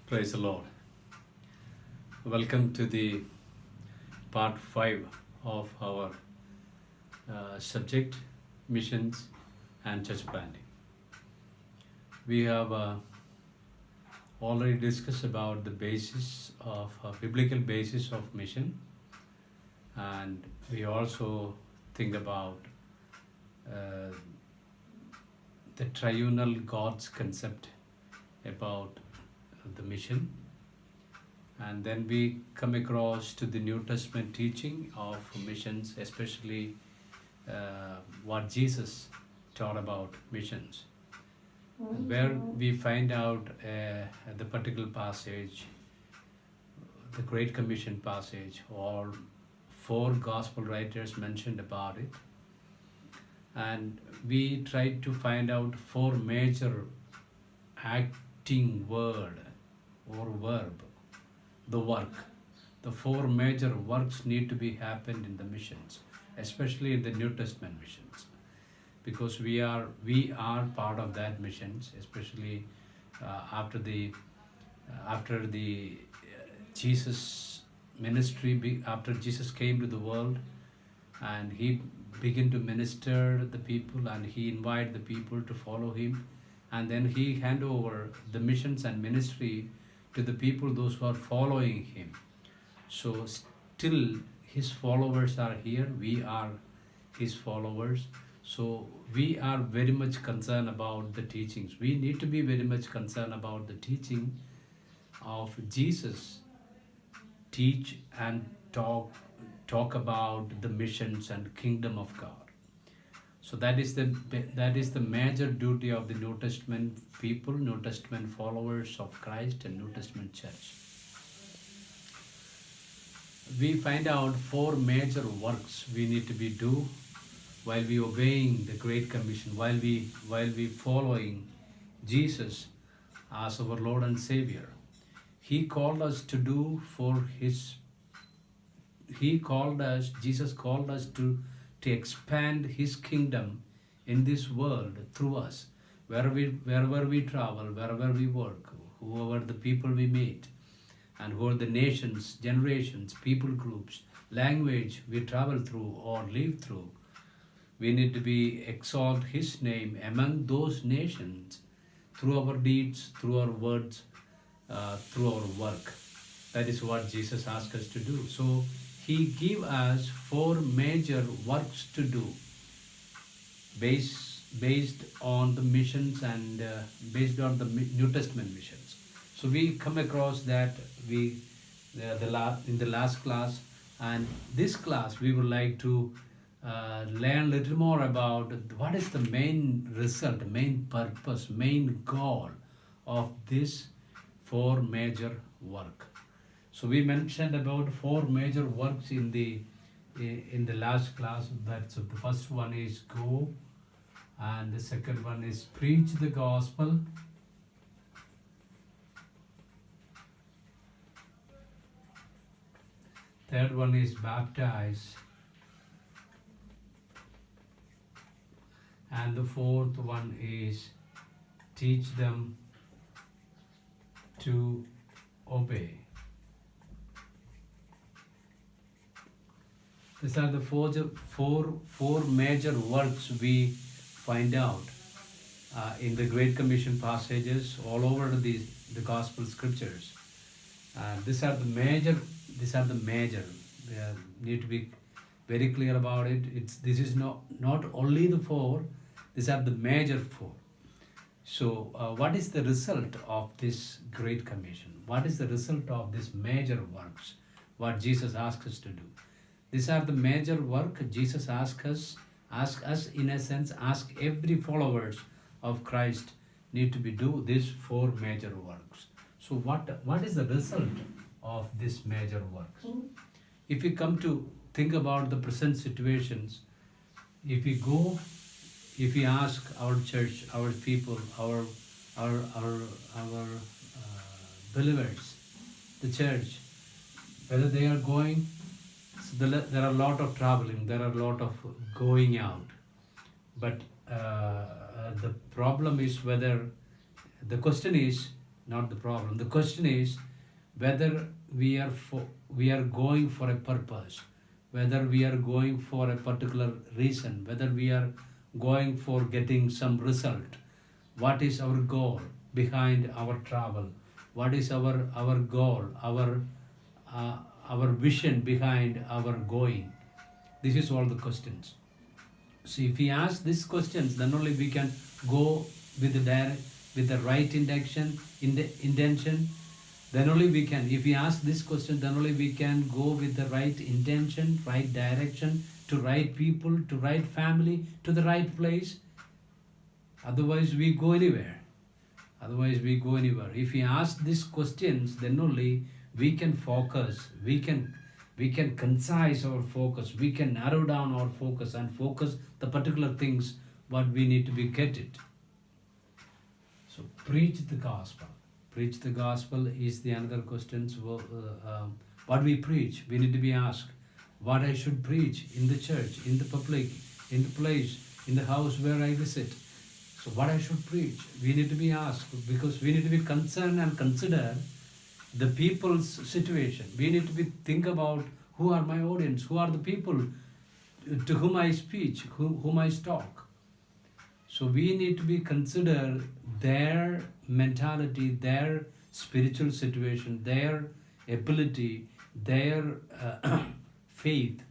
Praise the Lord. Welcome to the part 5 of our subject missions and church planting. We have already discussed about the basis of biblical basis of mission, and we also think about uh, the triunal God's concept about the mission, and then we come across to the New Testament teaching of missions, especially what Jesus taught about missions, and where we find out the particular passage, the Great Commission passage, or 4 gospel writers mentioned about it, and we tried to find out 4 major acting word or verb, the work. The 4 major works need to be happened in the missions, especially in the New Testament missions, because we are part of that missions, especially after the Jesus ministry, after Jesus came to the world and he began to minister the people, and he invited the people to follow him, and then he hand over the missions and ministry to the people, those who are following him. So still his followers are here, we are his followers. So we are very much concerned about the teachings. We need to be very much concerned about the teaching of Jesus, teach and talk about the missions and kingdom of God. So that is the major duty of the New Testament people, New Testament followers of Christ, and New Testament church. We find out 4 major works we need to be do while we obeying the Great Commission, while we following Jesus as our Lord and Savior. He called us to do for his. Jesus called us to expand his kingdom in this world through us, wherever we travel, wherever we work, whoever the people we meet, and who are the nations, generations, people groups, language we travel through or live through. We need to be exalt his name among those nations through our deeds, through our words, through our work. That is what Jesus asked us to do. So he gave us 4 major works to do based on the missions and based on the New Testament missions. So we come across that in the last class, and this class we would like to learn a little more about what is the main result, main purpose, main goal of this 4 major work. So we mentioned about 4 major works in the last class. That's the first one is go, and the second one is preach the gospel. Third one is baptize, and the fourth one is teach them to obey. These are the four major works we find out in the Great Commission passages all over the Gospel scriptures. These are the major. We need to be very clear about it. This is not only the 4. These are the major 4. So what is the result of this Great Commission? What is the result of this major works? What Jesus asked us to do? These are the major work Jesus ask us in a sense, ask every followers of Christ need to be do these 4 major works. So what is the result of this major works? If we come to think about the present situations, if we ask our church, our people, our believers, the church, whether they are going. So there are a lot of traveling, there are a lot of going out, but the problem is the question is not the problem. The question is whether we are going for a purpose, whether we are going for a particular reason, whether we are going for getting some result. What is our goal behind our travel? What is our goal, our vision behind our going? This is all the questions. So if we ask these questions, then only we can go with the right intention. Then only we can. If we ask this question, then only we can go with the right intention, right direction, to right people, to right family, to the right place. Otherwise, we go anywhere. If we ask these questions, then only we can focus. We can concise our focus. We can narrow down our focus and focus the particular things what we need to be get it. So preach the gospel. Preach the gospel is the another question. So, what we preach, we need to be asked what I should preach in the church, in the public, in the place, in the house where I visit. So what I should preach, we need to be asked, because we need to be concerned and consider the people's situation. We need to be think about who are my audience, who are the people to whom I speak, whom I talk. So we need to be consider their mentality, their spiritual situation, their ability, their faith.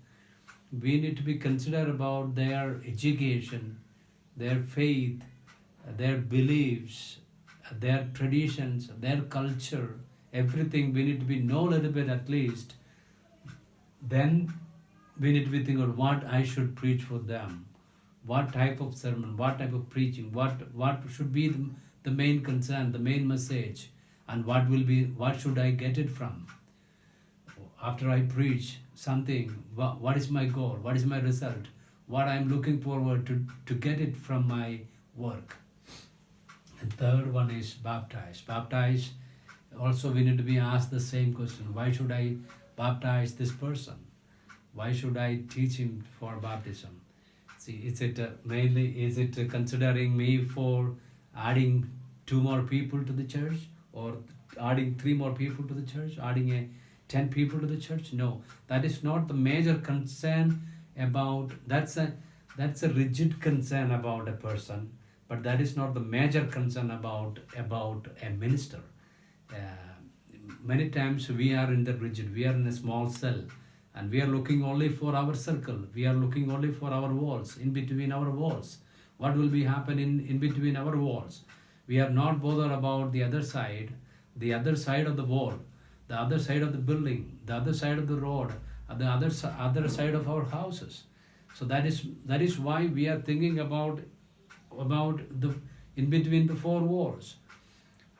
We need to be consider about their education, their faith, their beliefs, their traditions, their culture, everything. We need to be know a little bit at least. Then we need to be thinking of what I should preach for them, what type of sermon, what type of preaching, what should be the main concern, the main message, and what should I get it from. After I preach something, what is my goal, what is my result, what I'm looking forward to get it from my work. And third one is baptize. Baptize, also we need to be asked the same question. Why should I baptize this person? Why should I teach him for baptism? See, is it considering me for adding 2 more people to the church, or adding 3 more people to the church, adding 10 people to the church? No, that is not the major concern about, that's a rigid concern about a person, but that is not the major concern about a minister. Many times we are in the rigid, we are in a small cell, and we are looking only for our circle, we are looking only for our walls, in between our walls, what will be happening in between our walls. We are not bothered about the other side of the wall, the other side of the building, the other side of the road, the other side of our houses. So that is why we are thinking about the in between the 4 walls.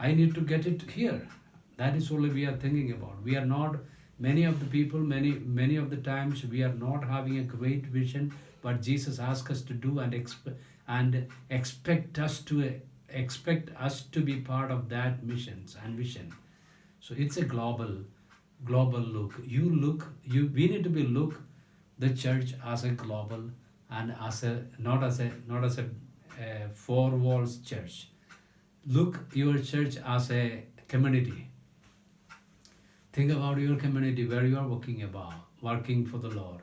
I need to get it here. That is only we are thinking about. We are not, many of the people, many of the times we are not having a great vision, but Jesus asks us to do and expect us to be part of that missions and vision. So it's a global look. We need to be look the church as a global, and not as a 4 walls church. Look your church as a community. Think about your community where you are working for the Lord.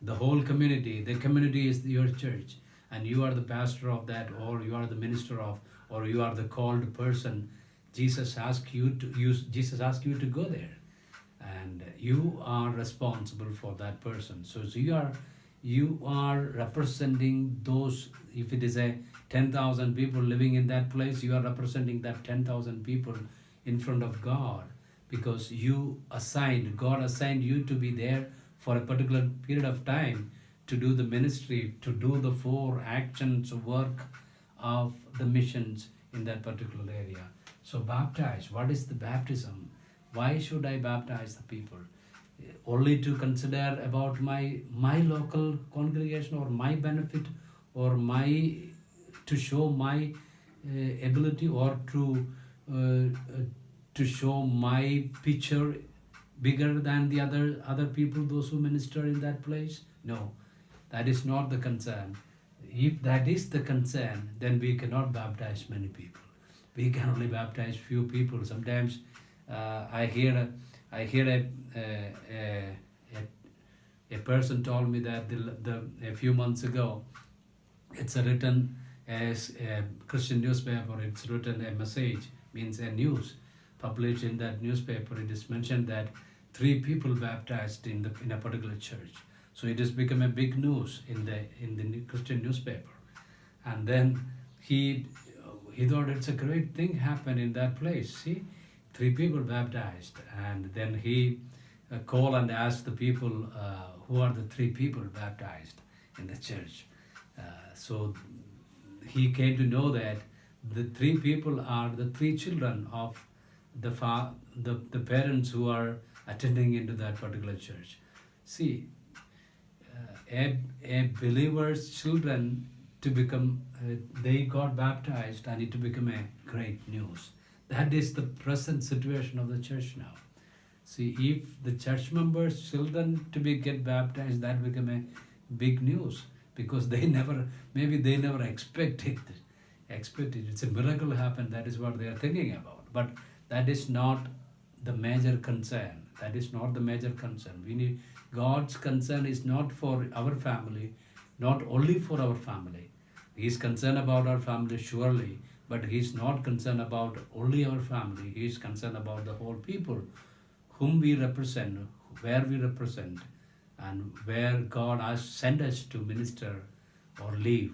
The whole community, the community is your church, and you are the pastor of that, or you are the minister of, or you are the called person. Jesus asks you to go there, and you are responsible for that person. So you are representing those. If it is a 10,000 people living in that place, you are representing that 10,000 people in front of God, because God assigned you to be there for a particular period of time to do the ministry, to do the 4 actions work of the missions in that particular area. So baptize. What is the baptism? Why should I baptize the people? Only to consider about my local congregation, or my benefit, or to show my ability, or to show my picture bigger than the other people, those who minister in that place? No, that is not the concern. If that is the concern, then we cannot baptize many people. we can only baptize few people. Sometimes I hear a person told me that a few months ago, it's a written as a Christian newspaper. It's written a message, means a news published in that newspaper. It is mentioned that 3 people baptized in a particular church. So it has become a big news in the Christian newspaper. And then he thought it's a great thing happened in that place. See, 3 people baptized, and then he called and asked the people who are the 3 people baptized in the church. So he came to know that the 3 people are the 3 children of the parents who are attending into that particular church. See, a believer's children to become they got baptized, and it to become a great news. That is the present situation of the church now. See, if the church members' children to get baptized, that become a big news, because they never expected. It's a miracle happened. That is what they are thinking about. But that is not the major concern. That is not the major concern. We need God's concern is not for our family, not only for our family. He is concerned about our family surely, but He is not concerned about only our family. He is concerned about the whole people whom we represent, where we represent, and where God has sent us to minister or live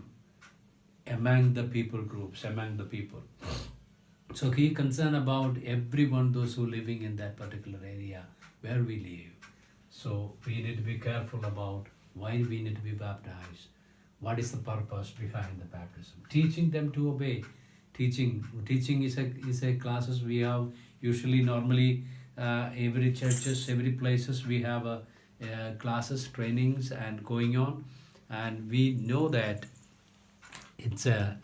among the people groups, among the people. So He concerned about everyone, those who are living in that particular area where we live. So we need to be careful about why we need to be baptized. What is the purpose behind the baptism? Teaching them to obey. Teaching is a classes we have usually normally every churches, every places we have classes, trainings and going on, and we know that it's a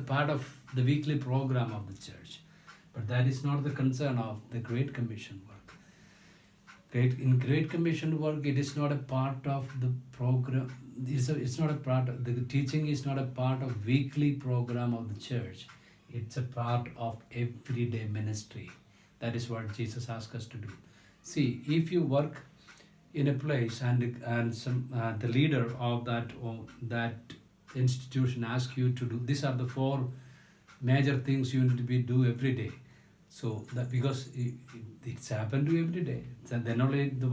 part of the weekly program of the church, but that is not the concern of the Great Commission work. In Great Commission work, it is not a part of the program. It's not a part of the teaching. Is not a part of weekly program of the church. It's a part of everyday ministry. That is what Jesus asked us to do. See, if you work in a place and some the leader of that institution asks you to do, these are the 4 major things you need to do every day. So that because it's happened to you every day, so then only the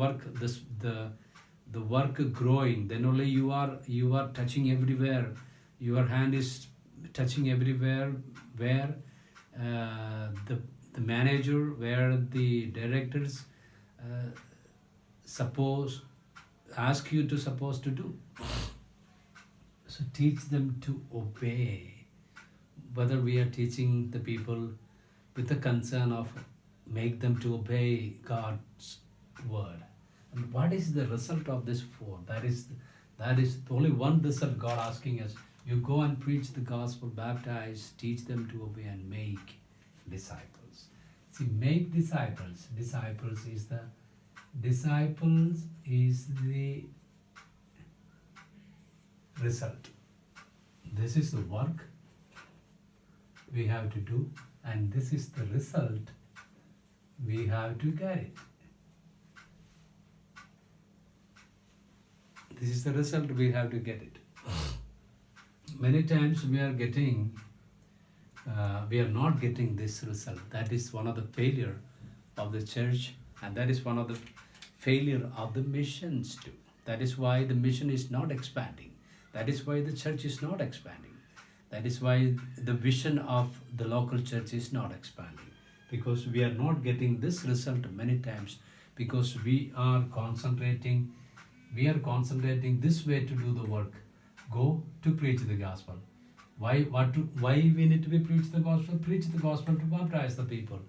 work growing. Then only you are touching everywhere. Your hand is touching everywhere where the manager, where the directors suppose ask you to supposed to do. So teach them to obey. Whether we are teaching the people with the concern of make them to obey God's word. And what is the result of this 4? That is only one result God asking us. You go and preach the gospel, baptize, teach them to obey, and make disciples. See, make disciples. Disciples is the result. This is the work we have to do, and this is the result we have to get it. This is the result we have to get it. Many times we are not getting this result. That is one of the failure of the church, and that is one of the failure of the missions too. That is why the mission is not expanding. That is why the church is not expanding. That is why the vision of the local church is not expanding, because we are not getting this result many times, because we are concentrating this way to do the work. Go to preach the gospel. Why we need to be preach the gospel? Preach the gospel to baptize the people.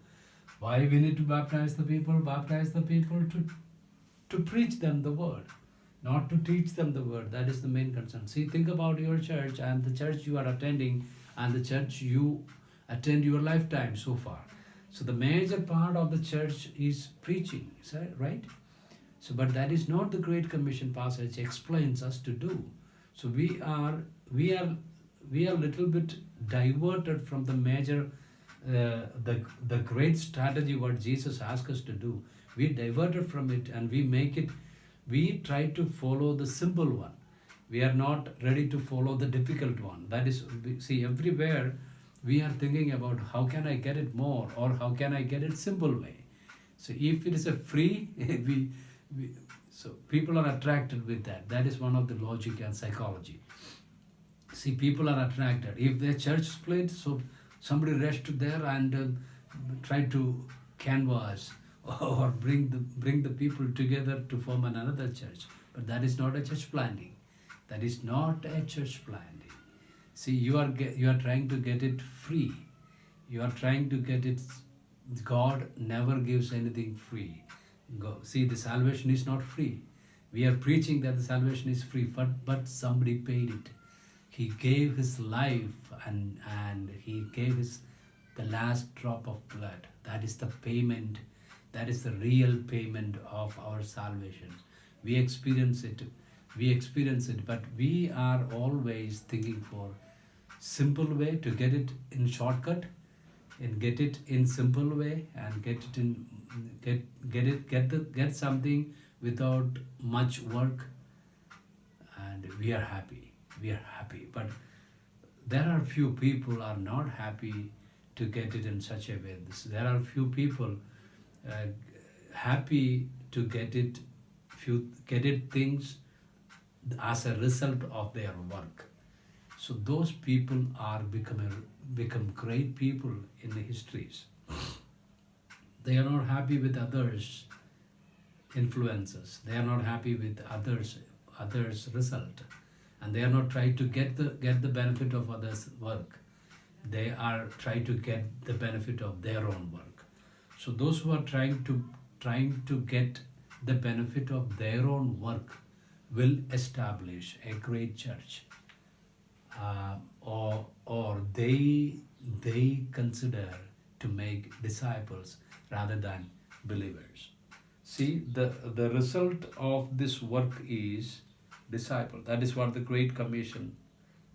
Why we need to baptize the people? Baptize the people to preach them the word, not to teach them the word. That is the main concern. See, think about your church and the church you are attending and the church you attend your lifetime so far. So the major part of the church is preaching, right? So, but that is not the Great Commission passage explains us to do. So we are we are little bit diverted from the major, the great strategy what Jesus asked us to do. We diverted from it and we make it. We try to follow the simple one. We are not ready to follow the difficult one. That is, see, everywhere we are thinking about how can I get it more or how can I get it simple way. So if it is a free, we so people are attracted with that. That is one of the logic and psychology. See, people are attracted. If the church split, so somebody rushed there and try to canvass or bring the people together to form another church. But that is not a church planting. That is not a church planting. See, you are trying to get it free. You are trying to get it. God never gives anything free. See, the salvation is not free. We are preaching that the salvation is free, but somebody paid it. He gave his life and he gave the last drop of blood. That is the payment. That is the real payment of our salvation. We experience it. But we are always thinking for simple way to get it in shortcut and get it in simple way and get something without much work, and we are happy. But there are few people are not happy to get it in such a way. There are few people happy to get it things as a result of their work. So those people are become great people in the histories. They are not happy with others' influences. They are not happy with others' result, and they are not trying to get the benefit of others' work. They are trying to get the benefit of their own work. So those who are trying to get the benefit of their own work will establish a great church, or they consider to make disciples rather than believers. See, the result of this work is disciple. That is what the Great Commission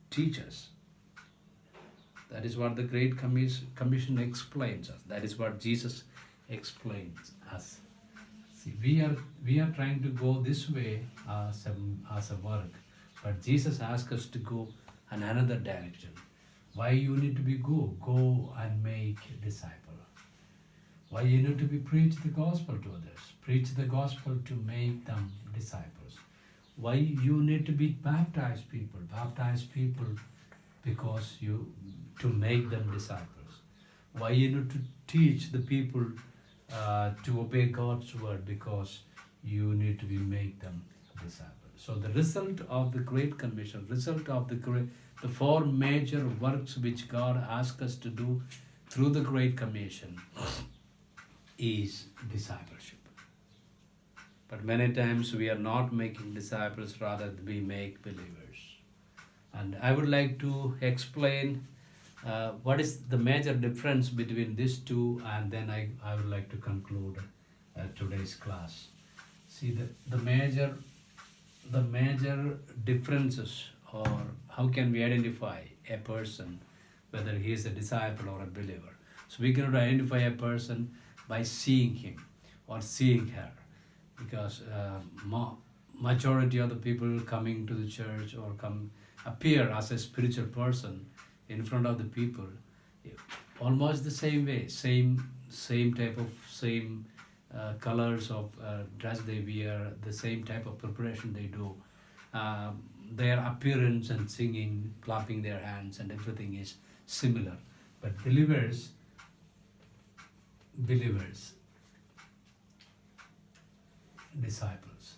teaches. That is what the Great Commission explains us. That is what Jesus explains us. See, we are trying to go this way as a work, but Jesus asks us to go in another direction. Why you need to be go and make disciple. Why you need to be preach the gospel to others. Preach the gospel to make them disciples. Why you need to be baptize people because you to make them disciples. Why you need to teach the people to obey God's word, because you need to make them disciples. So the result of the Great Commission, result of the four major works which God asked us to do through the Great Commission is discipleship. But many times we are not making disciples, rather we make believers. And I would like to explain what is the major difference between these two, and then I would like to conclude today's class. See, the major differences, or how can we identify a person whether he is a disciple or a believer. So we cannot identify a person by seeing him or seeing her, because majority of the people coming to the church or appear as a spiritual person in front of the people almost the same way, same type of colors of dress they wear, the same type of preparation they do, their appearance and singing, clapping their hands and everything is similar. But believers, disciples,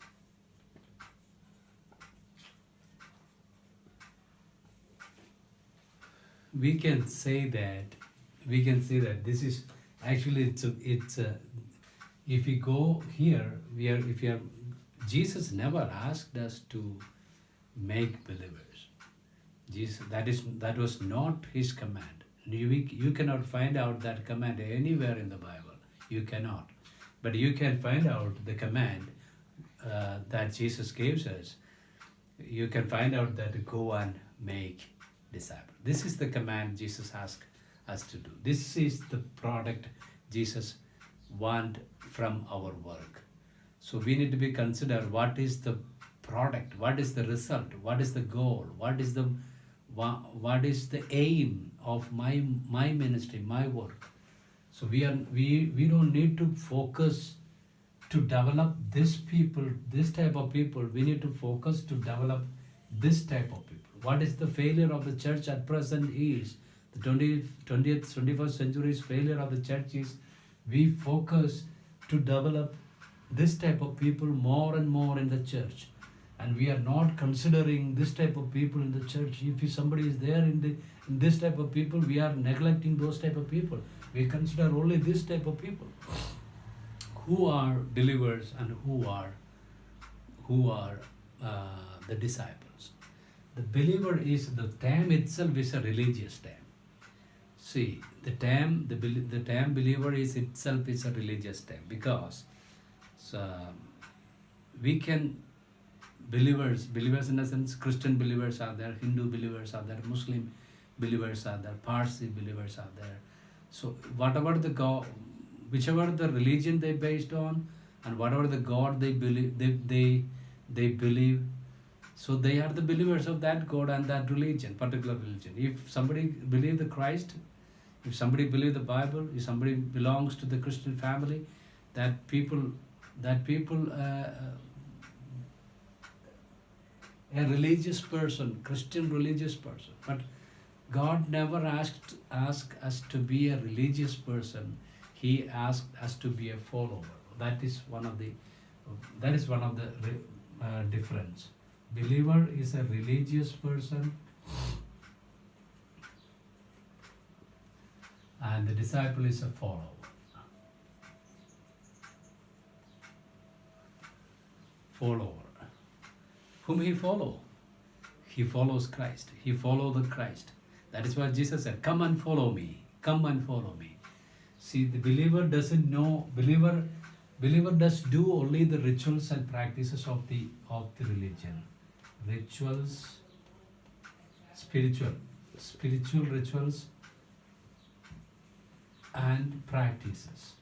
we can say that this is actually it's if we go here, Jesus never asked us to make believers. That was not his command. You cannot find out that command anywhere in the Bible. You cannot. But you can find out the command that Jesus gives us. You can find out that go and make disciple. This is the command Jesus asked us to do. This is the product Jesus want from our work. So we need to be consider what is the product, what is the result, what is the goal, what is the aim of my ministry, my work. So we don't need to focus to develop this type of people. We need to focus to develop this type of people. What is the failure of the church at present is, the 20th, 21st century's failure of the church is, we focus to develop this type of people more and more in the church. And we are not considering this type of people in the church. If somebody is there in this type of people, we are neglecting those type of people. We consider only this type of people who are believers and who are the disciples. The believer is, the term itself is a religious term. See, the term believer is itself is a religious term, because we can believers in the sense, Christian believers are there, Hindu believers are there, Muslim believers are there, Parsi believers are there. So whatever the God, whichever the religion they based on, and whatever the God they believe, they believe, so they are the believers of that God and that religion, particular religion. If somebody believe the Christ, if somebody believe the Bible, if somebody belongs to the Christian family, that people a religious person, Christian religious person. But God never asked us to be a religious person. He asked us to be a follower. That is one of the difference. Believer is a religious person, and the disciple is a follower. Whom he follow? He follows Christ. He follow the Christ. That is why Jesus said, "Come and follow me. Come and follow me." See, the believer doesn't know. Believer does do only the rituals and practices of the religion. Rituals, spiritual rituals and practices.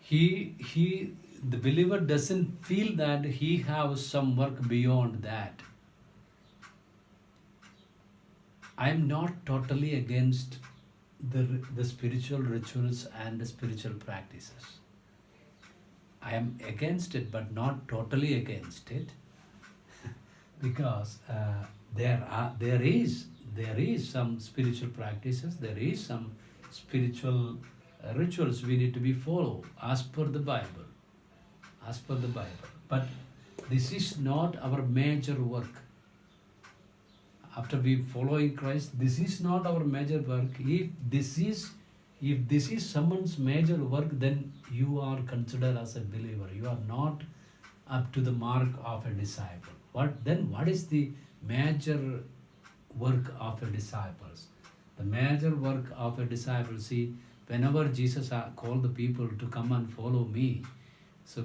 The believer doesn't feel that he has some work beyond that. I am not totally against the spiritual rituals and the spiritual practices. I am against it, but not totally against it, because there is some spiritual practices, there is some spiritual rituals we need to be followed as per the Bible. But this is not our major work. After we following Christ, this is not our major work. If this is someone's major work, then you are considered as a believer. You are not up to the mark of a disciple. What is the major work of a disciple? The major work of a disciple, see, whenever Jesus called the people to come and follow me, so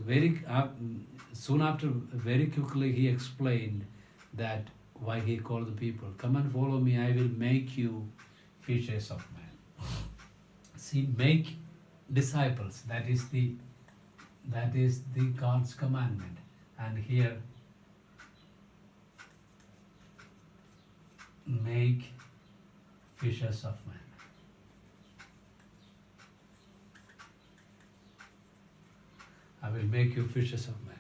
soon after, very quickly he explained that why he called the people, "Come and follow me, I will make you fishers of men." See, make disciples, that is the God's commandment. And here, make fishers of men. I will make you fishers of men.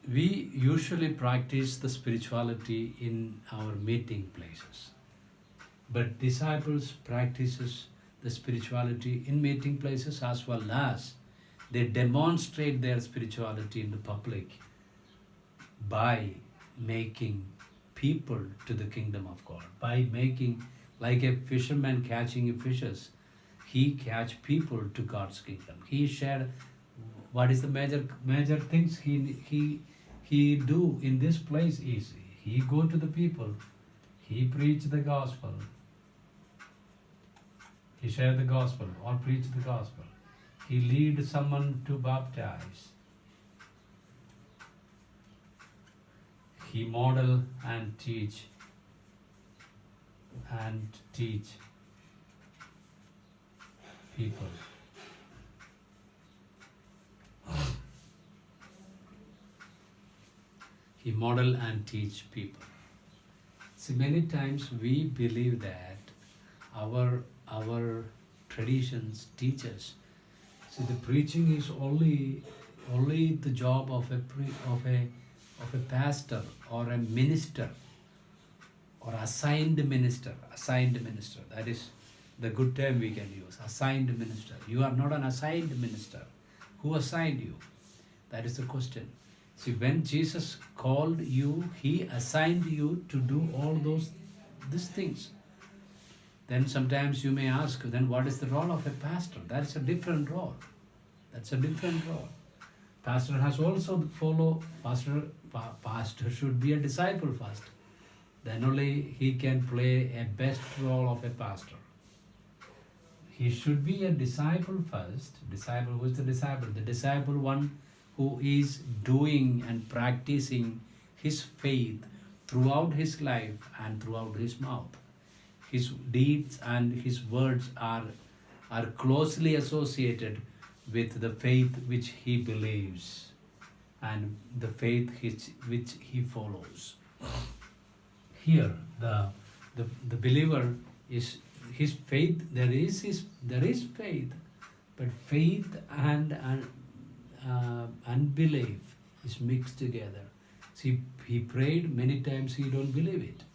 We usually practice the spirituality in our meeting places, but disciples practices the spirituality in meeting places, as well as they demonstrate their spirituality in the public by making people to the kingdom of God, by making, like a fisherman catching fishes, he catch people to God's kingdom. He shared what is the major things he do in this place is he go to the people, he preach the gospel, he share the gospel or preach the gospel. He lead someone to baptize. He model and teach people. He model and teach people. See, many times we believe that our traditions teach us. See, the preaching is only the job of a pastor or a minister or assigned minister. Assigned minister. That is the good term we can use. Assigned minister. You are not an assigned minister. Who assigned you? That is the question. See, when Jesus called you, He assigned you to do all these things. Then sometimes you may ask, then what is the role of a pastor? That is a different role. That's a different role. Pastor has also to follow. Pastor should be a disciple first. Then only he can play a best role of a pastor. He should be a disciple first. Disciple, who is the disciple? The disciple, one who is doing and practicing his faith throughout his life and throughout his mouth. His deeds and his words are closely associated with the faith which he believes and the faith which he follows. Here, the believer is his faith. There is faith, but faith and unbelief is mixed together. See, he prayed many times. He don't believe it.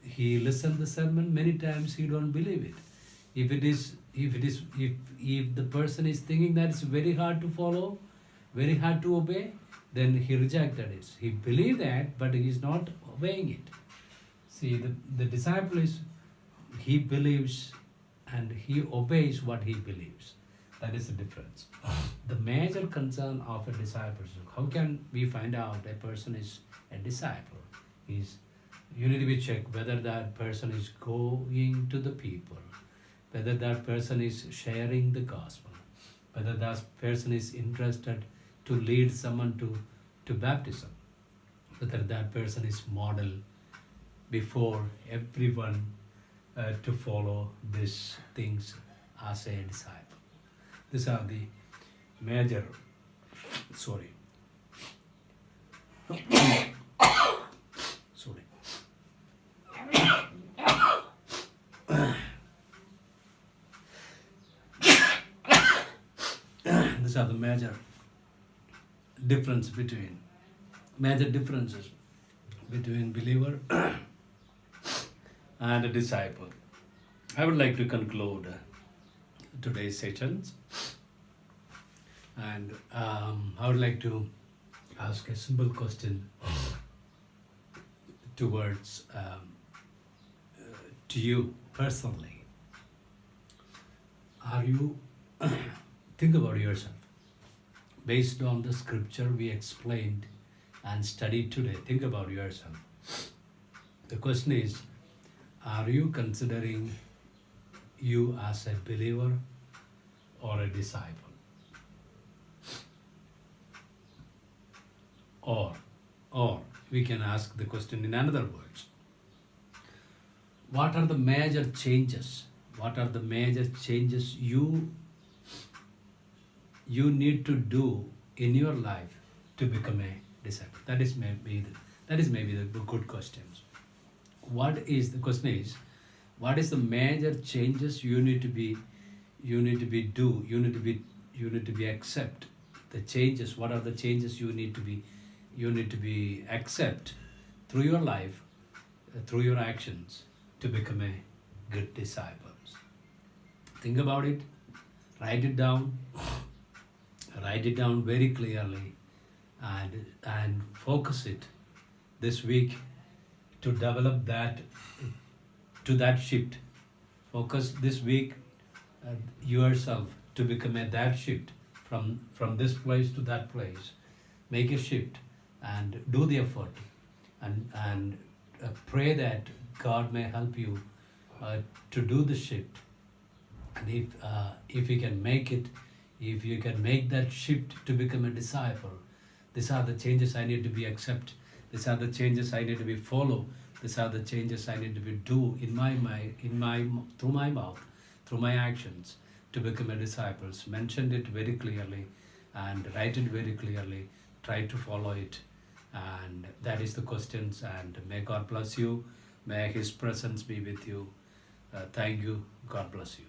He listened the sermon many times. He don't believe it. If the person is thinking that it's very hard to follow, very hard to obey, then he rejected it. He believed that, but he is not obeying it. See, the disciple is, he believes and he obeys what he believes. That is the difference. The major concern of a disciple is, how can we find out a person is a disciple? You need to be checked whether that person is going to the people, whether that person is sharing the gospel, whether that person is interested to lead someone to baptism, whether that person is model before everyone to follow these things as a disciple. These are the major, sorry. These are the major differences between believer and a disciple. I would like to conclude today's sessions, and I would like to ask a simple question towards to you personally. Are you think about yourself based on the scripture we explained and studied today? Think about yourself. The question is, are you considering you as a believer or a disciple? Or we can ask the question in another words. What are the major changes? What are the major changes you need to do in your life to become a disciple? That is maybe the good questions. What is the major changes you need to be accept the changes. What are the changes you need to be accept through your life, through your actions, to become a good disciple? Think about it. Write it down very clearly, and focus it this week to develop that shift. Focus this week yourself to become that shift from this place to that place. Make a shift and do the effort, and pray that God may help you to do the shift And if you can make it, if you can make that shift to become a disciple, these are the changes I need to be accept. These are the changes I need to be follow. These are the changes I need to be do in my through my mouth, through my actions to become a disciples. Mentioned it very clearly and write it very clearly. Try to follow it, and that is the questions. And may God bless you. May His presence be with you. Thank you. God bless you.